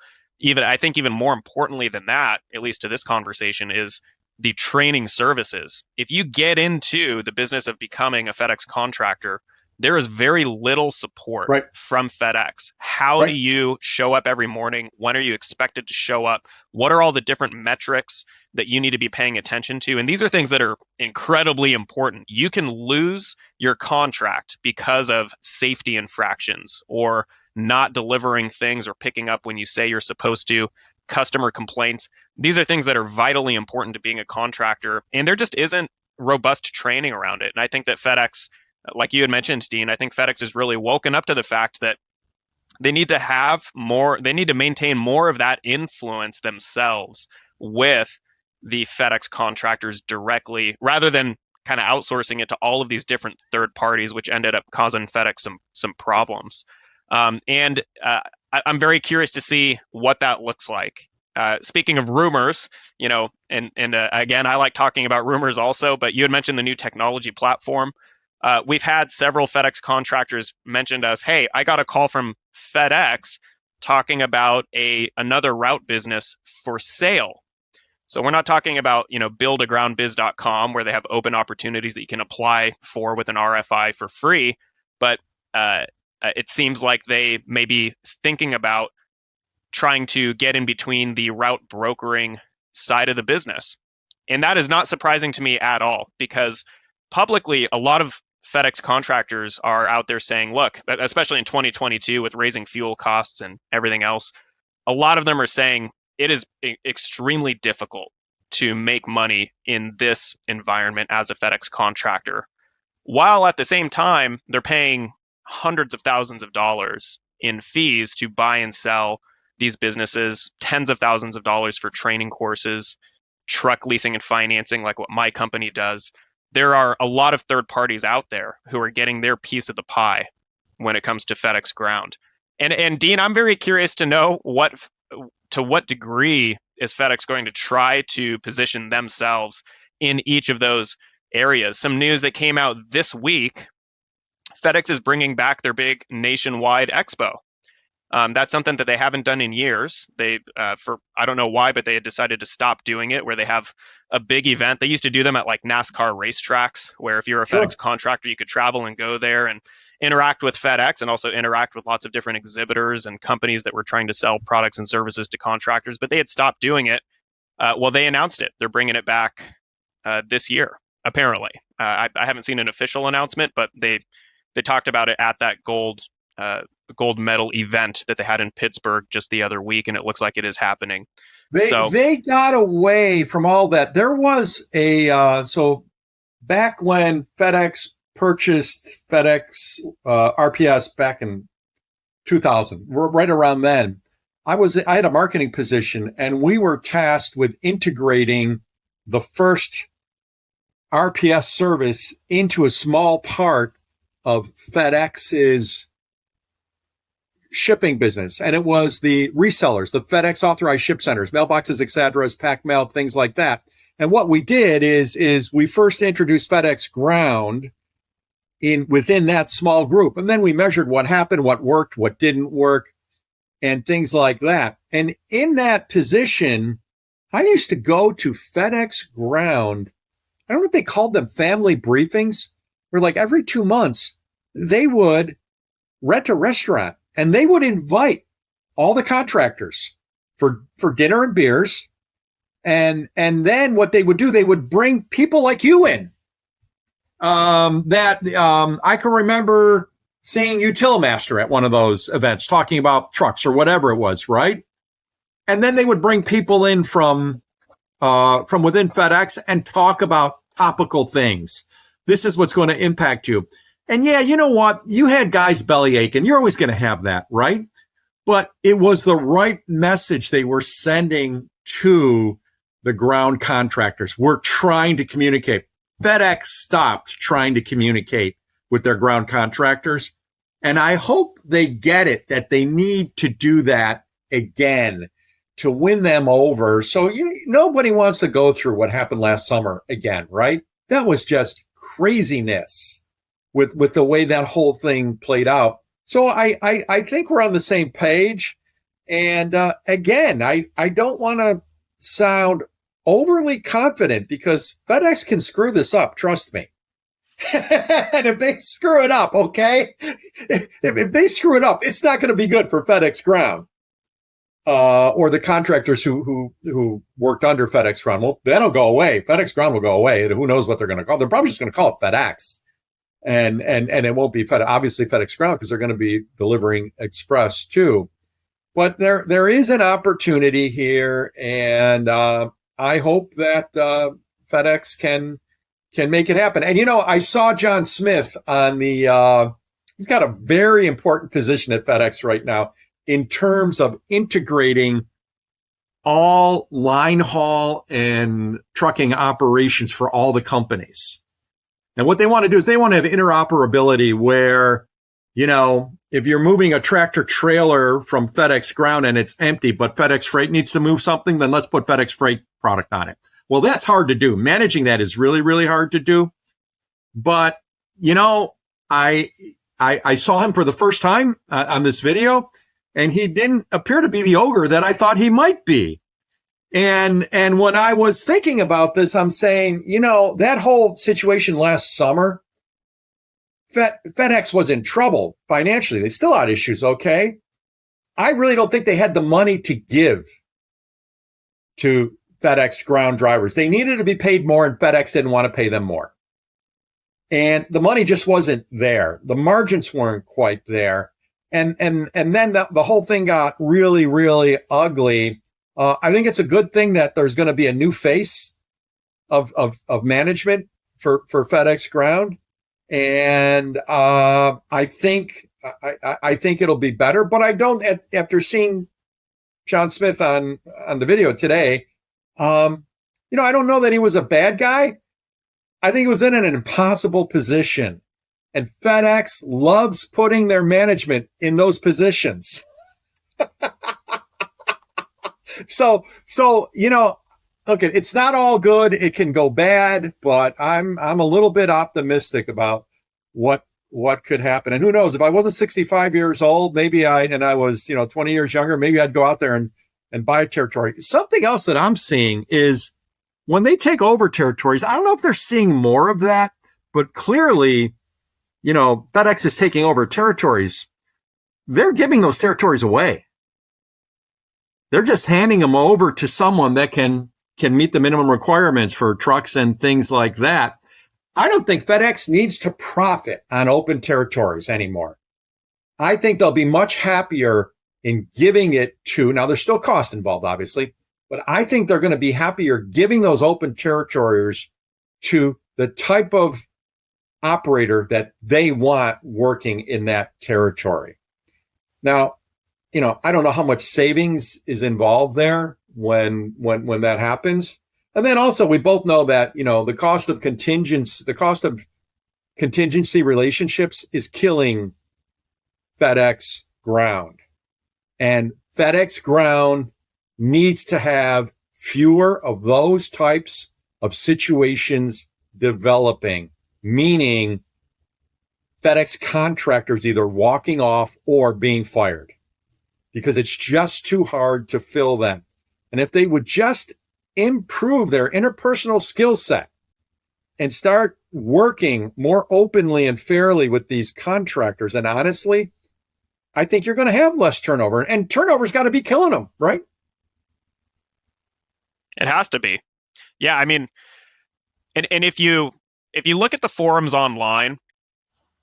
I think even more importantly than that, at least to this conversation, is the training services. If you get into the business of becoming a FedEx contractor, there is very little support Right. from FedEx. How do Right. you show up every morning? When are you expected to show up? What are all the different metrics that you need to be paying attention to? And these are things that are incredibly important. You can lose your contract because of safety infractions or not delivering things or picking up when you say you're supposed to, customer complaints. These are things that are vitally important to being a contractor, and there just isn't robust training around it. And I think that FedEx, like you had mentioned, Dean, I think FedEx has really woken up to the fact that they need to maintain more of that influence themselves with the FedEx contractors directly, rather than kind of outsourcing it to all of these different third parties, which ended up causing FedEx some problems. I'm very curious to see what that looks like. Speaking of rumors, and again, I like talking about rumors also, but you had mentioned the new technology platform. We've had several FedEx contractors mentioned us, hey, I got a call from FedEx talking about another route business for sale. So we're not talking about, buildagroundbiz.com where they have open opportunities that you can apply for with an RFI for free, but it seems like they may be thinking about trying to get in between the route brokering side of the business. And that is not surprising to me at all, because publicly, a lot of FedEx contractors are out there saying, look, especially in 2022 with raising fuel costs and everything else, a lot of them are saying it is extremely difficult to make money in this environment as a FedEx contractor, while at the same time, they're paying hundreds of thousands of dollars in fees to buy and sell these businesses, tens of thousands of dollars for training courses, truck leasing and financing, like what my company does. There are a lot of third parties out there who are getting their piece of the pie when it comes to FedEx Ground. And Dean, I'm very curious to know to what degree is FedEx going to try to position themselves in each of those areas. Some news that came out this week: FedEx is bringing back their big nationwide expo. That's something that they haven't done in years. I don't know why, but they had decided to stop doing it, where they have a big event. They used to do them at like NASCAR racetracks, where if you're a Sure. FedEx contractor, you could travel and go there and interact with FedEx, and also interact with lots of different exhibitors and companies that were trying to sell products and services to contractors. But they had stopped doing it. Well, they announced it. They're bringing it back this year, apparently. I haven't seen an official announcement, but they talked about it at that gold medal event that they had in Pittsburgh just the other week, and it looks like it is happening. They got away from all that. There was so back when FedEx purchased FedEx RPS back in 2000, right around then, I had a marketing position, and we were tasked with integrating the first RPS service into a small part of FedEx's shipping business. And it was the resellers, the FedEx authorized ship centers, mailboxes, etc., pack mail, things like that. And what we did is we first introduced FedEx Ground within that small group. And then we measured what happened, what worked, what didn't work, and things like that. And in that position, I used to go to FedEx Ground. I don't know if they called them family briefings, where like every 2 months, they would rent a restaurant and they would invite all the contractors for dinner and beers. And then what they would do, they would bring people like you in. I can remember seeing Utilmaster at one of those events talking about trucks or whatever it was, right? And then they would bring people in from within FedEx and talk about topical things. This is what's going to impact you. And yeah, you know what? You had guys belly aching. You're always going to have that, right? But it was the right message they were sending to the ground contractors. We're trying to communicate. FedEx stopped trying to communicate with their ground contractors. And I hope they get it that they need to do that again to win them over. So nobody wants to go through what happened last summer again, right? That was just craziness with the way that whole thing played out. So I think we're on the same page. And again, I don't want to sound overly confident because FedEx can screw this up. Trust me. And if they screw it up, okay, if they screw it up, it's not going to be good for FedEx Ground or the contractors who worked under FedEx Ground. Well, that'll go away. FedEx Ground will go away. Who knows what they're going to call? They're probably just going to call it FedEx, and it won't be obviously FedEx Ground because they're going to be delivering express too. But there is an opportunity here, and I hope that FedEx can make it happen. And, I saw John Smith on he's got a very important position at FedEx right now in terms of integrating all line haul and trucking operations for all the companies. And what they want to do is they want to have interoperability where, if you're moving a tractor trailer from FedEx Ground and it's empty, but FedEx Freight needs to move something, then let's put FedEx Freight product on it. Well, that's hard to do. Managing that is really, really hard to do. But, I saw him for the first time on this video, and he didn't appear to be the ogre that I thought he might be. And when I was thinking about this, I'm saying, that whole situation last summer, FedEx was in trouble financially. They still had issues, okay? I really don't think they had the money to give to FedEx Ground drivers. They needed to be paid more, and FedEx didn't want to pay them more. And the money just wasn't there. The margins weren't quite there. And then the whole thing got really, really ugly. I think it's a good thing that there's going to be a new face of management for FedEx Ground. And I think it'll be better, but I don't, after seeing John Smith on the video today, I don't know that he was a bad guy. I think he was in an impossible position, and FedEx loves putting their management in those positions. So, look, it's not all good. It can go bad, but I'm a little bit optimistic about what could happen. And who knows, if I wasn't 65 years old, maybe I was, 20 years younger, maybe I'd go out there and buy a territory. Something else that I'm seeing is when they take over territories, I don't know if they're seeing more of that, but clearly, FedEx is taking over territories. They're giving those territories away. They're just handing them over to someone that can meet the minimum requirements for trucks and things like that. I don't think FedEx needs to profit on open territories anymore. I think they'll be much happier in giving it to, now there's still cost involved, obviously, but I think they're going to be happier giving those open territories to the type of operator that they want working in that territory. Now, I don't know how much savings is involved there when that happens. And then also we both know that, the cost of contingency relationships is killing FedEx Ground. And FedEx Ground needs to have fewer of those types of situations developing, meaning FedEx contractors either walking off or being fired, because it's just too hard to fill them. And if they would just improve their interpersonal skill set and start working more openly and fairly with these contractors, and honestly, I think you're going to have less turnover. And turnover's got to be killing them, right? It has to be. Yeah, I mean, and if you look at the forums online,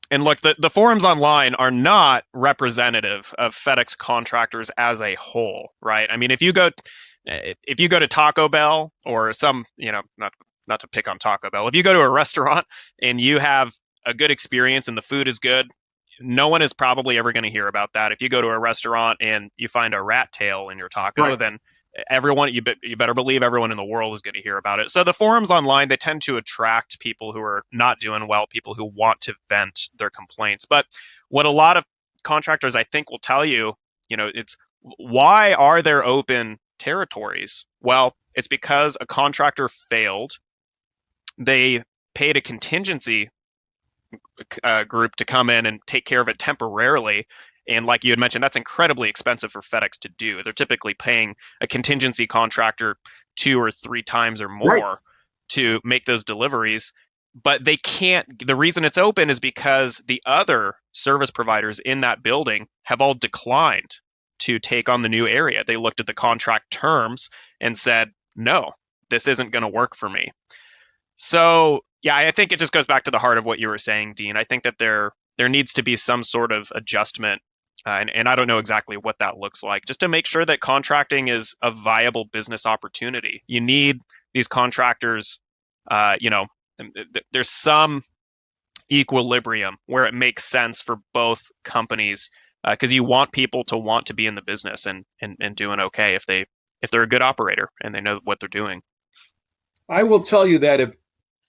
and look, the forums online are not representative of FedEx contractors as a whole, right? I mean, if you go to Taco Bell or some, not to pick on Taco Bell, if you go to a restaurant and you have a good experience and the food is good, no one is probably ever going to hear about that. If you go to a restaurant and you find a rat tail in your taco, Right. then everyone, you better believe everyone in the world is going to hear about it. So the forums online, they tend to attract people who are not doing well, people who want to vent their complaints. But what a lot of contractors, I think, will tell you, it's why are there open territories? Well, it's because a contractor failed. They paid a contingency group to come in and take care of it temporarily. And like you had mentioned, that's incredibly expensive for FedEx to do. They're typically paying a contingency contractor 2 or 3 times or more Right. to make those deliveries. But they can't, the reason it's open is because the other service providers in that building have all declined to take on the new area. They looked at the contract terms and said, no, this isn't going to work for me. So, yeah, I think it just goes back to the heart of what you were saying, Dean. I think that there needs to be some sort of adjustment, and I don't know exactly what that looks like, just to make sure that contracting is a viable business opportunity. You need these contractors, there's some equilibrium where it makes sense for both companies, because you want people to want to be in the business and doing okay if they're a good operator and they know what they're doing. I will tell you that if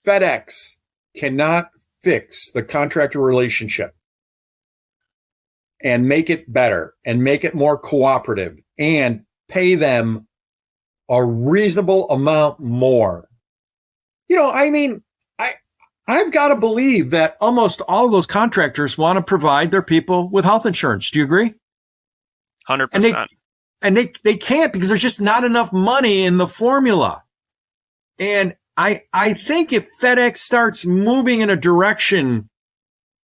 FedEx cannot fix the contractor relationship and make it better and make it more cooperative and pay them a reasonable amount more. I've got to believe that almost all of those contractors want to provide their people with health insurance. Do you agree? 100%. And they can't because there's just not enough money in the formula. And I think if FedEx starts moving in a direction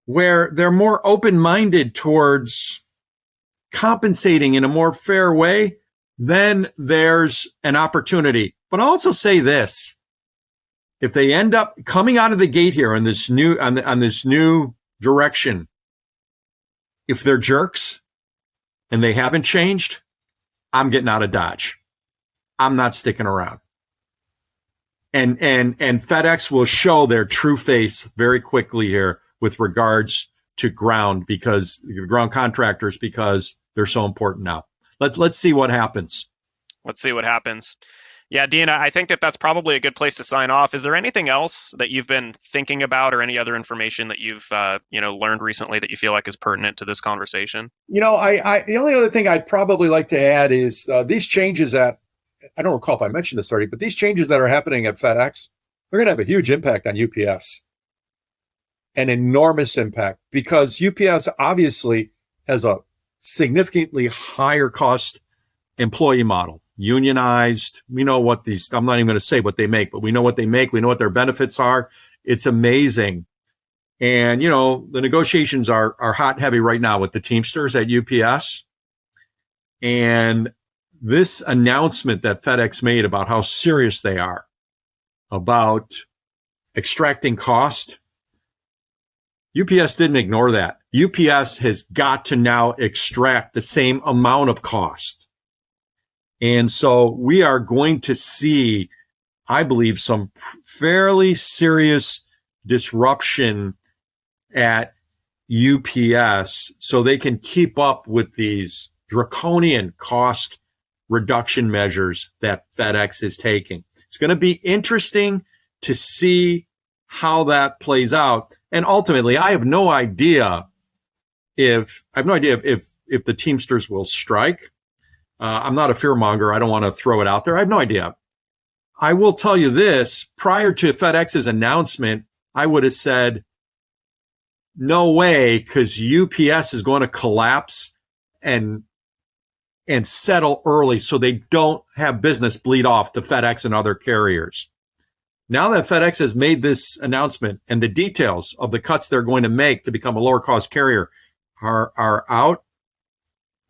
where they're more open-minded towards compensating in a more fair way, then there's an opportunity. But I'll also say this. If they end up coming out of the gate here on this new direction, if they're jerks and they haven't changed, I'm getting out of Dodge. I'm not sticking around. And FedEx will show their true face very quickly here with regards to ground contractors, because they're so important now. Let's see what happens. Let's see what happens. Yeah, Dean, I think that's probably a good place to sign off. Is there anything else that you've been thinking about, or any other information that you've learned recently that you feel like is pertinent to this conversation? The only other thing I'd probably like to add is these changes that, I don't recall if I mentioned this already, but these changes that are happening at FedEx, they're going to have a huge impact on UPS. An enormous impact, because UPS obviously has a significantly higher cost employee model, unionized. We know what I'm not even going to say what they make, but we know what they make. We know what their benefits are. It's amazing. And, the negotiations are hot and heavy right now with the Teamsters at UPS. And this announcement that FedEx made about how serious they are about extracting cost, UPS didn't ignore that. UPS has got to now extract the same amount of cost. And so we are going to see, I believe, some fairly serious disruption at UPS so they can keep up with these draconian cost reduction measures that FedEx is taking. It's going to be interesting to see how that plays out. And ultimately, I have no idea if the Teamsters will strike. I'm not a fearmonger. I don't want to throw it out there. I have no idea. I will tell you this, prior to FedEx's announcement, I would have said, no way, because UPS is going to collapse and settle early so they don't have business bleed off to FedEx and other carriers. Now that FedEx has made this announcement and the details of the cuts they're going to make to become a lower cost carrier are out,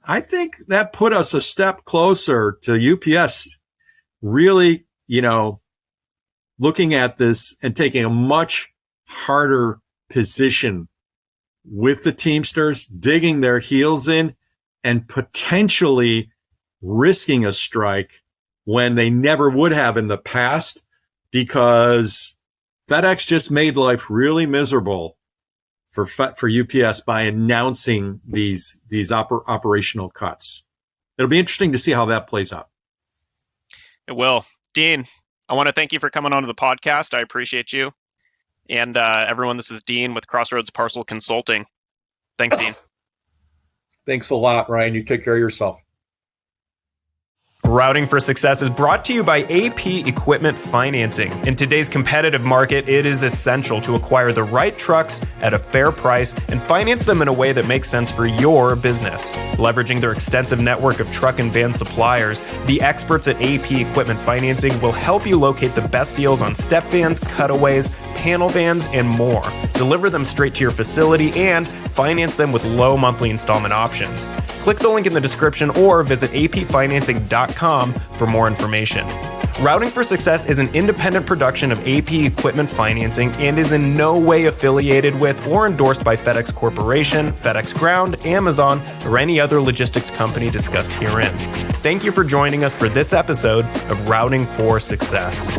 I think that put us a step closer to UPS really looking at this and taking a much harder position with the Teamsters, digging their heels in and potentially risking a strike when they never would have in the past, because FedEx just made life really miserable for UPS by announcing these operational cuts. It'll be interesting to see how that plays out. It will. Dean, I want to thank you for coming onto the podcast. I appreciate you. And everyone, this is Dean with Crossroads Parcel Consulting. Thanks, Dean. Thanks a lot, Ryan. You take care of yourself. Routing for Success is brought to you by AP Equipment Financing. In today's competitive market, it is essential to acquire the right trucks at a fair price and finance them in a way that makes sense for your business. Leveraging their extensive network of truck and van suppliers, the experts at AP Equipment Financing will help you locate the best deals on step vans, cutaways, panel vans, and more. Deliver them straight to your facility and finance them with low monthly installment options. Click the link in the description or visit apfinancing.com for more information. Routing for Success is an independent production of AP Equipment Financing and is in no way affiliated with or endorsed by FedEx Corporation, FedEx Ground, Amazon, or any other logistics company discussed herein. Thank you for joining us for this episode of Routing for Success.